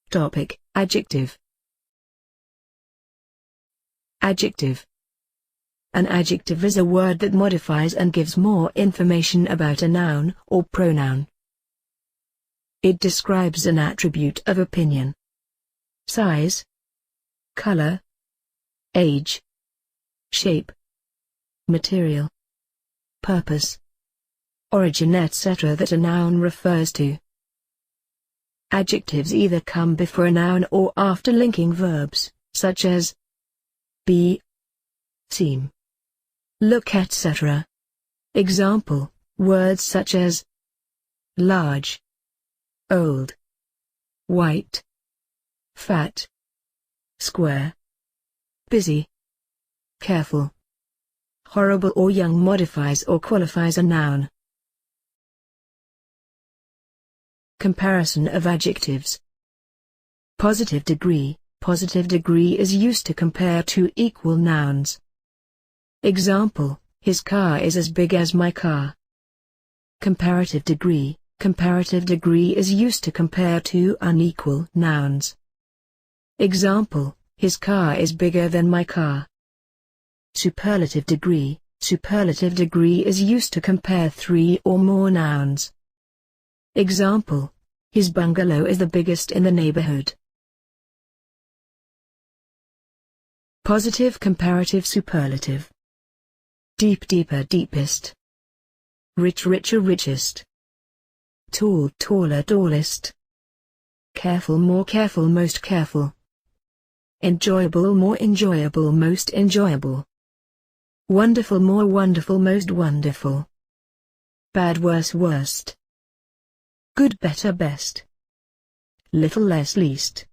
Topic: Adjective. Adjective. An adjective is a word that modifies and gives more information about a noun or pronoun. It describes an attribute of opinion, size, color, age, shape, material, purpose, origin, etc. that a noun refers to. Adjectives either come before a noun or after linking verbs, such as be, seem, look, etc. Example, words such as large, old, white, fat, square, busy, careful, horrible or young modifies or qualifies a noun. Comparison of adjectives. Positive degree. Positive degree is used to compare two equal nouns. Example, his car is as big as my car. Comparative degree. Comparative degree is used to compare two unequal nouns. Example, his car is bigger than my car. Superlative degree. Superlative degree is used to compare three or more nouns. Example, his bungalow is the biggest in the neighborhood. Positive comparative superlative. Deep deeper deepest. Rich richer richest. Tall taller tallest. Careful more careful most careful. Enjoyable more enjoyable most enjoyable. Wonderful more wonderful most wonderful. Bad worse worst. Good better best. Little less least.